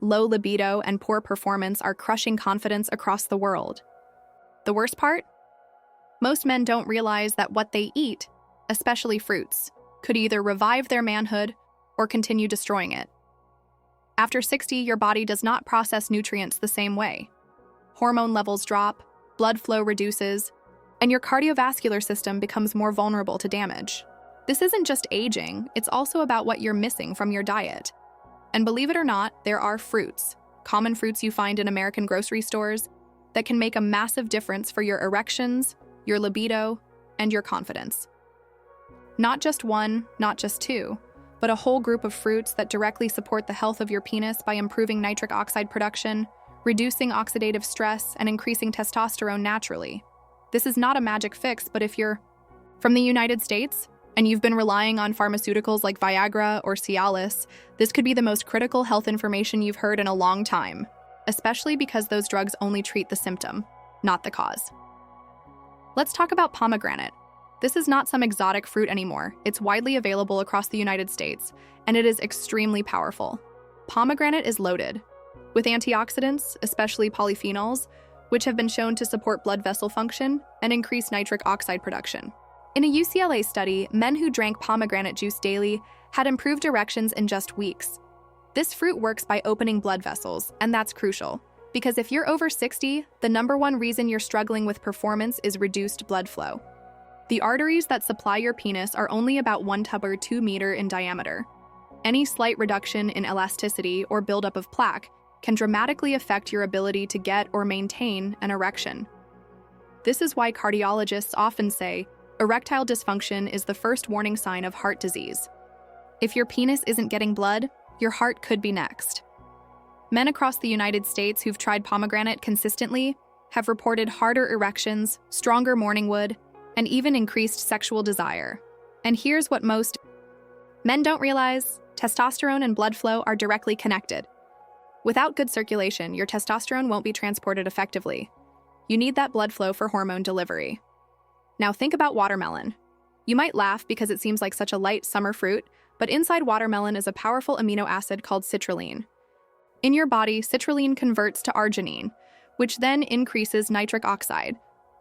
low libido, and poor performance are crushing confidence across the world. The worst part? Most men don't realize that what they eat, especially fruits, could either revive their manhood or continue destroying it. After 60, your body does not process nutrients the same way. Hormone levels drop, blood flow reduces, and your cardiovascular system becomes more vulnerable to damage. This isn't just aging, it's also about what you're missing from your diet. And believe it or not, there are fruits, common fruits you find in American grocery stores, that can make a massive difference for your erections, your libido, and your confidence. Not just one, not just two, but a whole group of fruits that directly support the health of your penis by improving nitric oxide production, reducing oxidative stress, and increasing testosterone naturally. This is not a magic fix, but if you're from the United States and you've been relying on pharmaceuticals like Viagra or Cialis, this could be the most critical health information you've heard in a long time, especially because those drugs only treat the symptom, not the cause. Let's talk about pomegranate. This is not some exotic fruit anymore. It's widely available across the United States, and it is extremely powerful. Pomegranate is loaded with antioxidants, especially polyphenols, which have been shown to support blood vessel function and increase nitric oxide production. In a UCLA study, men who drank pomegranate juice daily had improved erections in just weeks. This fruit works by opening blood vessels, and that's crucial, because if you're over 60, the number one reason you're struggling with performance is reduced blood flow. The arteries that supply your penis are only about 1 tub or 2 meters in diameter. Any slight reduction in elasticity or buildup of plaque can dramatically affect your ability to get or maintain an erection. This is why cardiologists often say erectile dysfunction is the first warning sign of heart disease. If your penis isn't getting blood, your heart could be next. Men across the United States who've tried pomegranate consistently have reported harder erections, stronger morning wood, and even increased sexual desire. And here's what most men don't realize: testosterone and blood flow are directly connected. Without good circulation, your testosterone won't be transported effectively. You need that blood flow for hormone delivery. Now think about watermelon. You might laugh because it seems like such a light summer fruit, but inside watermelon is a powerful amino acid called citrulline. In your body, citrulline converts to arginine, which then increases nitric oxide.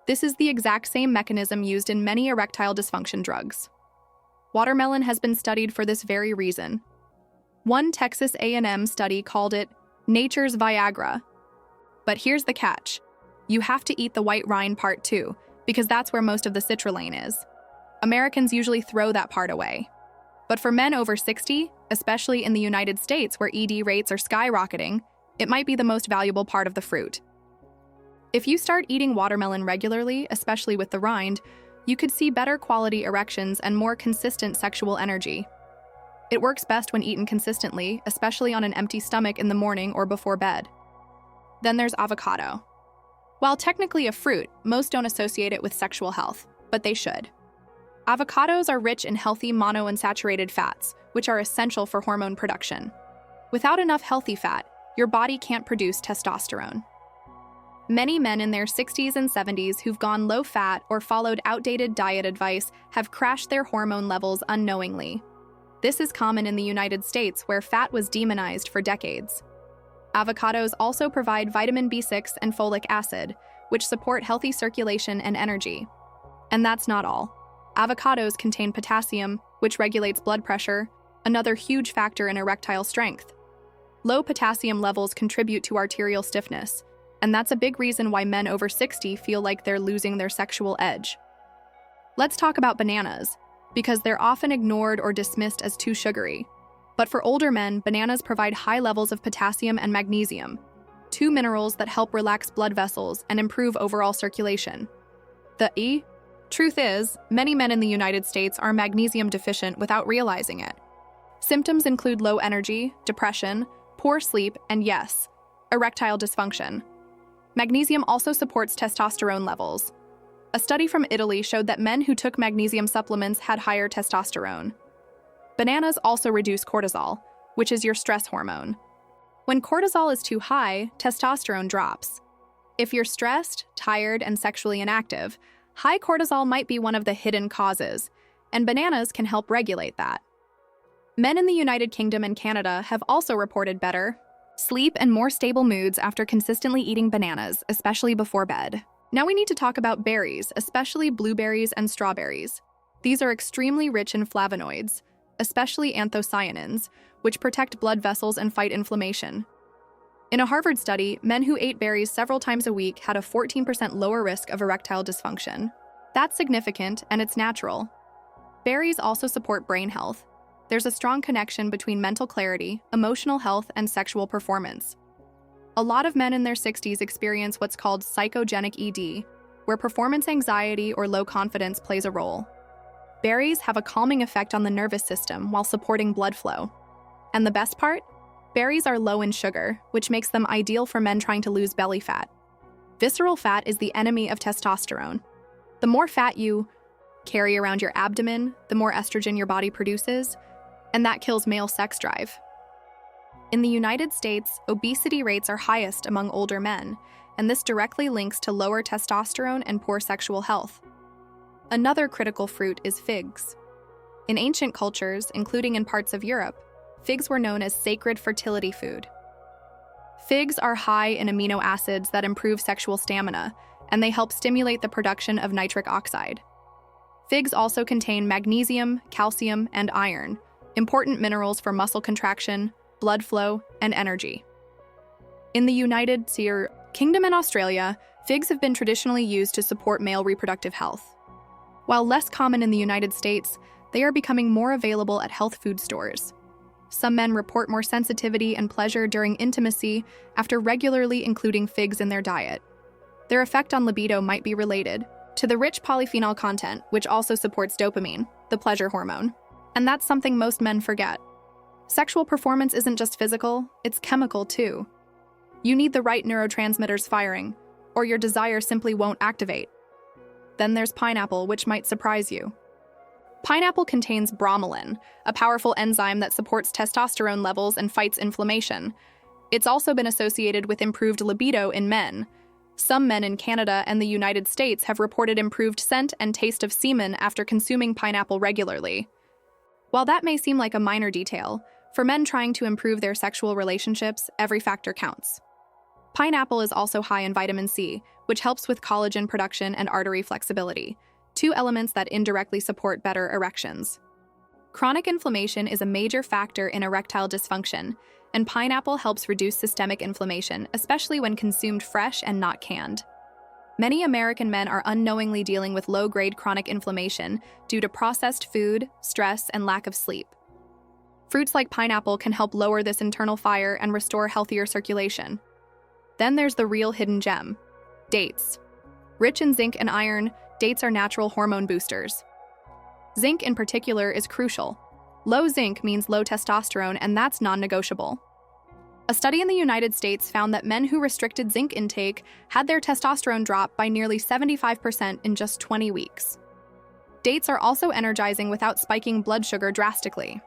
This is the exact same mechanism used in many erectile dysfunction drugs. Watermelon has been studied for this very reason. One Texas A&M study called it nature's Viagra. But here's the catch. You have to eat the white rind part too, because that's where most of the citrulline is. Americans usually throw that part away. But for men over 60, especially in the United States where ED rates are skyrocketing, it might be the most valuable part of the fruit. If you start eating watermelon regularly, especially with the rind, you could see better quality erections and more consistent sexual energy. It works best when eaten consistently, especially on an empty stomach in the morning or before bed. Then there's avocado. While technically a fruit, most don't associate it with sexual health, but they should. Avocados are rich in healthy monounsaturated fats, which are essential for hormone production. Without enough healthy fat, your body can't produce testosterone. Many men in their 60s and 70s who've gone low-fat or followed outdated diet advice have crashed their hormone levels unknowingly. This is common in the United States, where fat was demonized for decades. Avocados also provide vitamin B6 and folic acid, which support healthy circulation and energy. And that's not all. Avocados contain potassium, which regulates blood pressure, another huge factor in erectile strength. Low potassium levels contribute to arterial stiffness, and that's a big reason why men over 60 feel like they're losing their sexual edge. Let's talk about bananas, because they're often ignored or dismissed as too sugary. But for older men, bananas provide high levels of potassium and magnesium, two minerals that help relax blood vessels and improve overall circulation. Truth is, many men in the United States are magnesium deficient without realizing it. Symptoms include low energy, depression, poor sleep, and yes, erectile dysfunction. Magnesium also supports testosterone levels. A study from Italy showed that men who took magnesium supplements had higher testosterone. Bananas also reduce cortisol, which is your stress hormone. When cortisol is too high, testosterone drops. If you're stressed, tired, and sexually inactive, high cortisol might be one of the hidden causes, and bananas can help regulate that. Men in the United Kingdom and Canada have also reported better sleep, and more stable moods after consistently eating bananas, especially before bed. Now we need to talk about berries, especially blueberries and strawberries. These are extremely rich in flavonoids, especially anthocyanins, which protect blood vessels and fight inflammation. In a Harvard study, men who ate berries several times a week had a 14% lower risk of erectile dysfunction. That's significant, and it's natural. Berries also support brain health. There's a strong connection between mental clarity, emotional health, and sexual performance. A lot of men in their 60s experience what's called psychogenic ED, where performance anxiety or low confidence plays a role. Berries have a calming effect on the nervous system while supporting blood flow. And the best part? Berries are low in sugar, which makes them ideal for men trying to lose belly fat. Visceral fat is the enemy of testosterone. The more fat you carry around your abdomen, the more estrogen your body produces, and that kills male sex drive. In the United States, obesity rates are highest among older men, and this directly links to lower testosterone and poor sexual health. Another critical fruit is figs. In ancient cultures, including in parts of Europe, figs were known as sacred fertility food. Figs are high in amino acids that improve sexual stamina, and they help stimulate the production of nitric oxide. Figs also contain magnesium, calcium, and iron, important minerals for muscle contraction, blood flow, and energy. In the United Kingdom and Australia, figs have been traditionally used to support male reproductive health. While less common in the United States, they are becoming more available at health food stores. Some men report more sensitivity and pleasure during intimacy after regularly including figs in their diet. Their effect on libido might be related to the rich polyphenol content, which also supports dopamine, the pleasure hormone. And that's something most men forget. Sexual performance isn't just physical, it's chemical too. You need the right neurotransmitters firing, or your desire simply won't activate. Then there's pineapple, which might surprise you. Pineapple contains bromelain, a powerful enzyme that supports testosterone levels and fights inflammation. It's also been associated with improved libido in men. Some men in Canada and the United States have reported improved scent and taste of semen after consuming pineapple regularly. While that may seem like a minor detail, for men trying to improve their sexual relationships, every factor counts. Pineapple is also high in vitamin C, which helps with collagen production and artery flexibility, two elements that indirectly support better erections. Chronic inflammation is a major factor in erectile dysfunction, and pineapple helps reduce systemic inflammation, especially when consumed fresh and not canned. Many American men are unknowingly dealing with low-grade chronic inflammation due to processed food, stress, and lack of sleep. Fruits like pineapple can help lower this internal fire and restore healthier circulation. Then there's the real hidden gem: dates. Rich in zinc and iron, dates are natural hormone boosters. Zinc in particular is crucial. Low zinc means low testosterone, and that's non-negotiable. A study in the United States found that men who restricted zinc intake had their testosterone drop by nearly 75% in just 20 weeks. Dates are also energizing without spiking blood sugar drastically.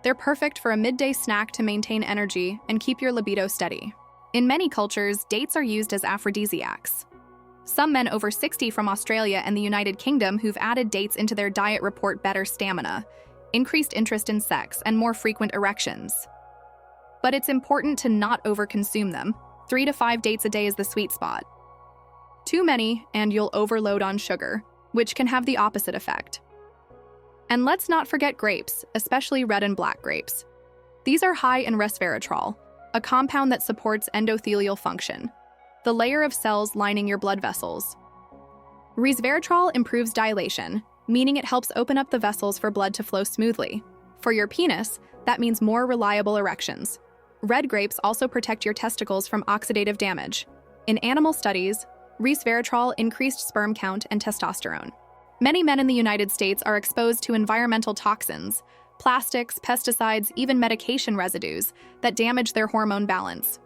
They're perfect for a midday snack to maintain energy and keep your libido steady. In many cultures, dates are used as aphrodisiacs. Some men over 60 from Australia and the United Kingdom who've added dates into their diet report better stamina, increased interest in sex, and more frequent erections. But it's important to not overconsume them. 3 to 5 dates a day is the sweet spot. Too many, and you'll overload on sugar, which can have the opposite effect. And let's not forget grapes, especially red and black grapes. These are high in resveratrol, a compound that supports endothelial function, the layer of cells lining your blood vessels. Resveratrol improves dilation, meaning it helps open up the vessels for blood to flow smoothly. For your penis, that means more reliable erections. Red grapes also protect your testicles from oxidative damage. In animal studies, resveratrol increased sperm count and testosterone. Many men in the United States are exposed to environmental toxins, plastics, pesticides, even medication residues that damage their hormone balance.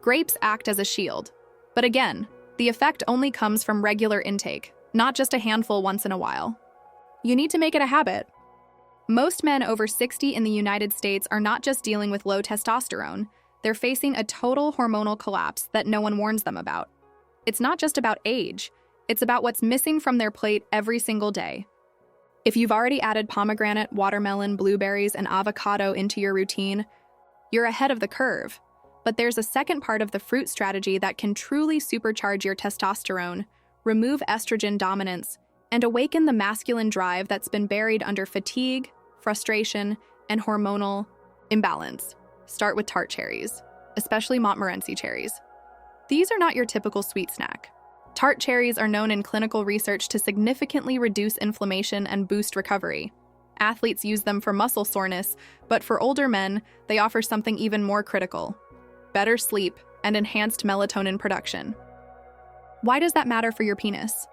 Grapes act as a shield. But again, the effect only comes from regular intake, not just a handful once in a while. You need to make it a habit. Most men over 60 in the United States are not just dealing with low testosterone, they're facing a total hormonal collapse that no one warns them about. It's not just about age, it's about what's missing from their plate every single day. If you've already added pomegranate, watermelon, blueberries, and avocado into your routine, you're ahead of the curve. But there's a second part of the fruit strategy that can truly supercharge your testosterone, remove estrogen dominance, and awaken the masculine drive that's been buried under fatigue, frustration, and hormonal imbalance. Start with tart cherries, especially Montmorency cherries. These are not your typical sweet snack. Tart cherries are known in clinical research to significantly reduce inflammation and boost recovery. Athletes use them for muscle soreness, but for older men, they offer something even more critical: better sleep and enhanced melatonin production. Why does that matter for your penis?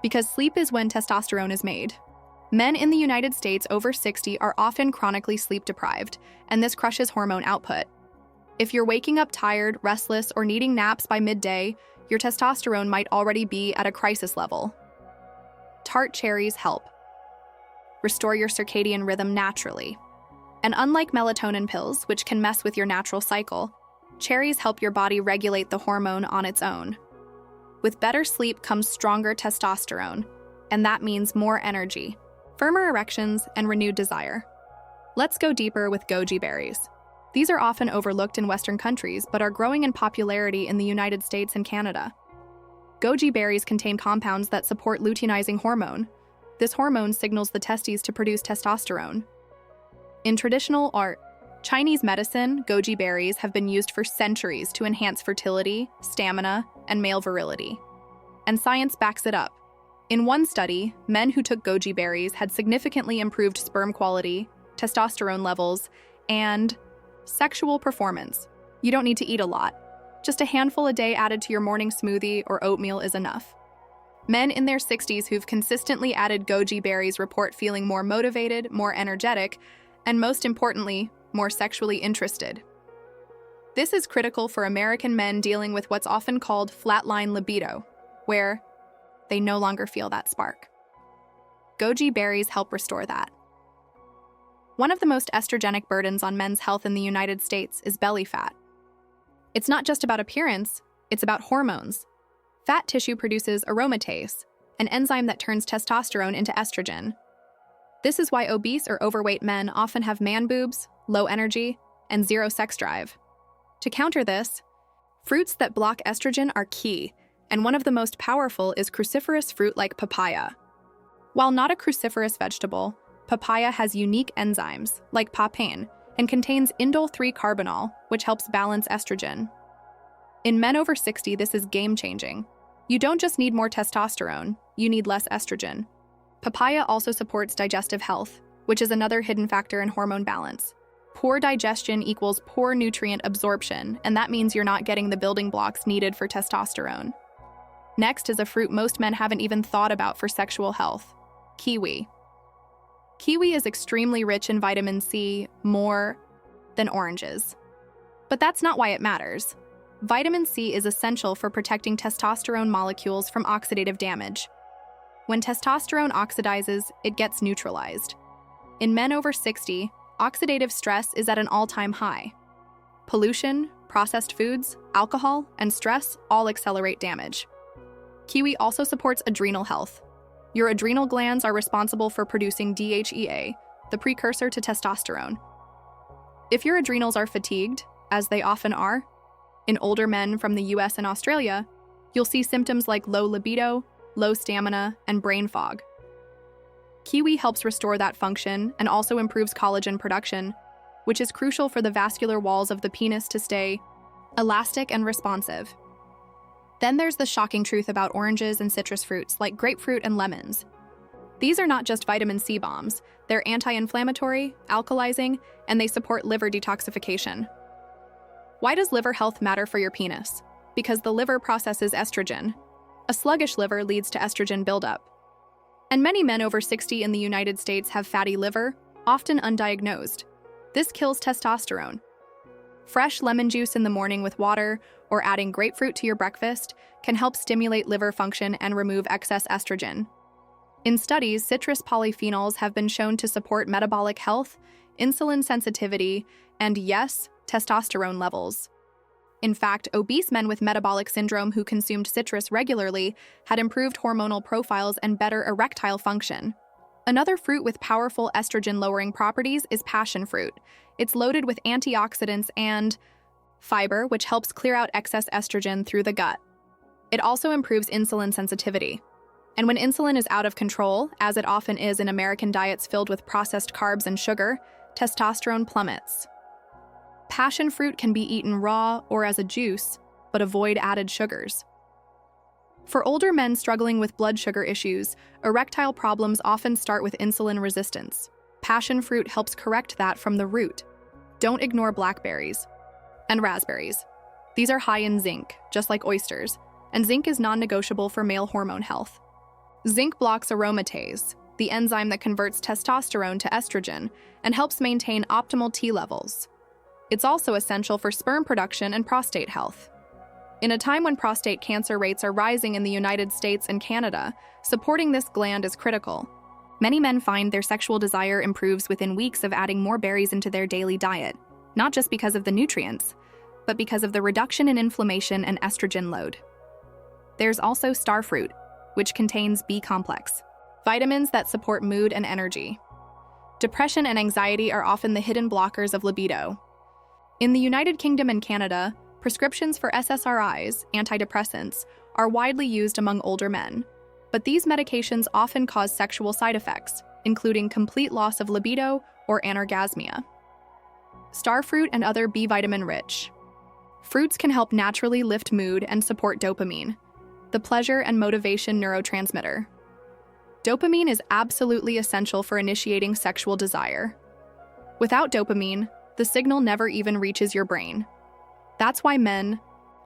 Because sleep is when testosterone is made. Men in the United States over 60 are often chronically sleep deprived, and this crushes hormone output. If you're waking up tired, restless, or needing naps by midday, your testosterone might already be at a crisis level. Tart cherries help restore your circadian rhythm naturally. And unlike melatonin pills, which can mess with your natural cycle, cherries help your body regulate the hormone on its own. With better sleep comes stronger testosterone, and that means more energy, firmer erections, and renewed desire. Let's go deeper with goji berries. These are often overlooked in Western countries, but are growing in popularity in the United States and Canada. Goji berries contain compounds that support luteinizing hormone. This hormone signals the testes to produce testosterone. In traditional art, Chinese medicine, goji berries have been used for centuries to enhance fertility, stamina, and male virility. And science backs it up. In one study, men who took goji berries had significantly improved sperm quality, testosterone levels, and sexual performance. You don't need to eat a lot. Just a handful a day added to your morning smoothie or oatmeal is enough. Men in their 60s who've consistently added goji berries report feeling more motivated, more energetic, and most importantly, more sexually interested. This is critical for American men dealing with what's often called flatline libido, where they no longer feel that spark. Goji berries help restore that. One of the most estrogenic burdens on men's health in the United States is belly fat. It's not just about appearance, it's about hormones. Fat tissue produces aromatase, an enzyme that turns testosterone into estrogen. This is why obese or overweight men often have man boobs, low energy, and zero sex drive. To counter this, fruits that block estrogen are key, and one of the most powerful is cruciferous fruit like papaya. While not a cruciferous vegetable, papaya has unique enzymes, like papain, and contains indole-3-carbinol, which helps balance estrogen. In men over 60, this is game-changing. You don't just need more testosterone, you need less estrogen. Papaya also supports digestive health, which is another hidden factor in hormone balance. Poor digestion equals poor nutrient absorption, and that means you're not getting the building blocks needed for testosterone. Next is a fruit most men haven't even thought about for sexual health: kiwi. Kiwi is extremely rich in vitamin C, more than oranges. But that's not why it matters. Vitamin C is essential for protecting testosterone molecules from oxidative damage. When testosterone oxidizes, it gets neutralized. In men over 60, oxidative stress is at an all-time high. Pollution, processed foods, alcohol, and stress all accelerate damage. Kiwi also supports adrenal health. Your adrenal glands are responsible for producing DHEA, the precursor to testosterone. If your adrenals are fatigued, as they often are, in older men from the US and Australia, you'll see symptoms like low libido, low stamina, and brain fog. Kiwi helps restore that function and also improves collagen production, which is crucial for the vascular walls of the penis to stay elastic and responsive. Then there's the shocking truth about oranges and citrus fruits like grapefruit and lemons. These are not just vitamin C bombs, they're anti-inflammatory, alkalizing, and they support liver detoxification. Why does liver health matter for your penis? Because the liver processes estrogen. A sluggish liver leads to estrogen buildup. And many men over 60 in the United States have fatty liver, often undiagnosed. This kills testosterone. Fresh lemon juice in the morning with water or adding grapefruit to your breakfast can help stimulate liver function and remove excess estrogen. In studies, citrus polyphenols have been shown to support metabolic health, insulin sensitivity, and yes, testosterone levels. In fact, obese men with metabolic syndrome who consumed citrus regularly had improved hormonal profiles and better erectile function. Another fruit with powerful estrogen-lowering properties is passion fruit. It's loaded with antioxidants and fiber, which helps clear out excess estrogen through the gut. It also improves insulin sensitivity. And when insulin is out of control, as it often is in American diets filled with processed carbs and sugar, testosterone plummets. Passion fruit can be eaten raw or as a juice, but avoid added sugars. For older men struggling with blood sugar issues, erectile problems often start with insulin resistance. Passion fruit helps correct that from the root. Don't ignore blackberries and raspberries. These are high in zinc, just like oysters, and zinc is non-negotiable for male hormone health. Zinc blocks aromatase, the enzyme that converts testosterone to estrogen and helps maintain optimal T levels. It's also essential for sperm production and prostate health. In a time when prostate cancer rates are rising in the United States and Canada, supporting this gland is critical. Many men find their sexual desire improves within weeks of adding more berries into their daily diet, not just because of the nutrients, but because of the reduction in inflammation and estrogen load. There's also starfruit, which contains B-complex, vitamins that support mood and energy. Depression and anxiety are often the hidden blockers of libido. In the United Kingdom and Canada, prescriptions for SSRIs, antidepressants, are widely used among older men, but these medications often cause sexual side effects, including complete loss of libido or anorgasmia. Starfruit and other B vitamin-rich fruits can help naturally lift mood and support dopamine, the pleasure and motivation neurotransmitter. Dopamine is absolutely essential for initiating sexual desire. Without dopamine, the signal never even reaches your brain. That's why men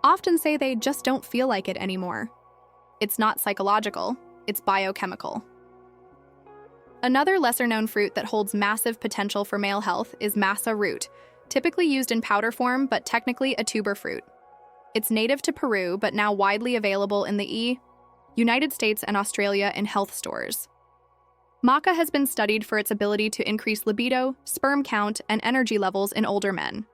often say they just don't feel like it anymore. It's not psychological, it's biochemical. Another lesser-known fruit that holds massive potential for male health is masa root, typically used in powder form but technically a tuber fruit. It's native to Peru but now widely available in the United States and Australia in health stores. Maca has been studied for its ability to increase libido, sperm count, and energy levels in older men.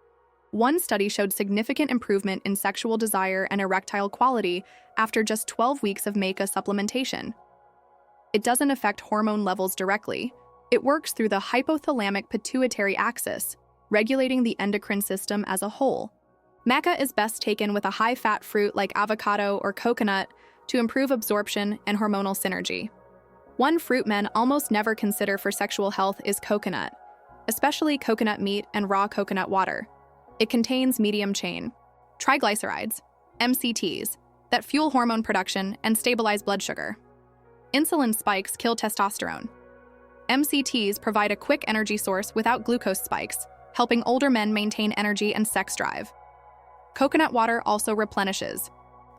One study showed significant improvement in sexual desire and erectile quality after just 12 weeks of maca supplementation. It doesn't affect hormone levels directly. It works through the hypothalamic pituitary axis, regulating the endocrine system as a whole. Maca is best taken with a high-fat fruit like avocado or coconut to improve absorption and hormonal synergy. One fruit men almost never consider for sexual health is coconut, especially coconut meat and raw coconut water. It contains medium-chain triglycerides, MCTs, that fuel hormone production and stabilize blood sugar. Insulin spikes kill testosterone. MCTs provide a quick energy source without glucose spikes, helping older men maintain energy and sex drive. Coconut water also replenishes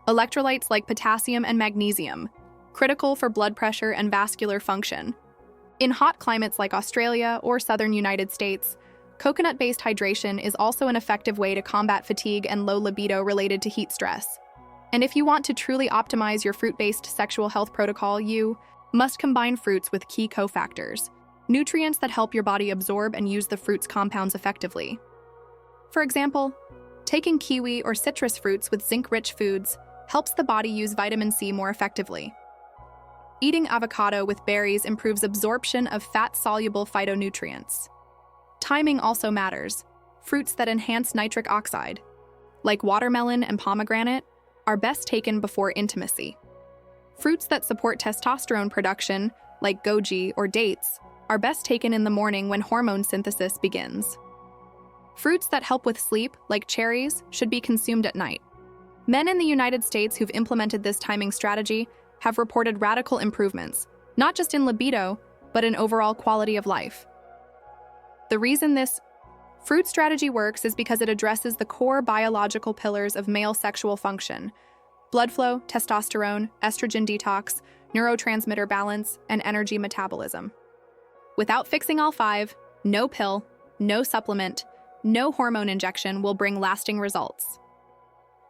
electrolytes like potassium and magnesium, critical for blood pressure and vascular function. In hot climates like Australia or southern United States, coconut-based hydration is also an effective way to combat fatigue and low libido related to heat stress. And if you want to truly optimize your fruit-based sexual health protocol, you must combine fruits with key cofactors, nutrients that help your body absorb and use the fruit's compounds effectively. For example, taking kiwi or citrus fruits with zinc-rich foods helps the body use vitamin C more effectively. Eating avocado with berries improves absorption of fat-soluble phytonutrients. Timing also matters. Fruits that enhance nitric oxide, like watermelon and pomegranate, are best taken before intimacy. Fruits that support testosterone production, like goji or dates, are best taken in the morning when hormone synthesis begins. Fruits that help with sleep, like cherries, should be consumed at night. Men in the United States who've implemented this timing strategy have reported radical improvements, not just in libido, but in overall quality of life. The reason this fruit strategy works is because it addresses the core biological pillars of male sexual function: blood flow, testosterone, estrogen detox, neurotransmitter balance, and energy metabolism. Without fixing all five, no pill, no supplement, no hormone injection will bring lasting results.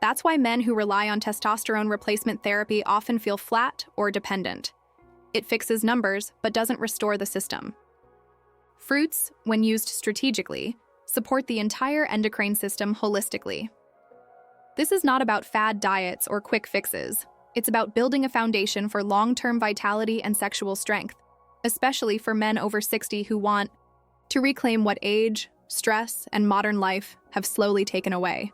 That's why men who rely on testosterone replacement therapy often feel flat or dependent. It fixes numbers, but doesn't restore the system. Fruits, when used strategically, support the entire endocrine system holistically. This is not about fad diets or quick fixes. It's about building a foundation for long-term vitality and sexual strength, especially for men over 60 who want to reclaim what age, stress, and modern life have slowly taken away.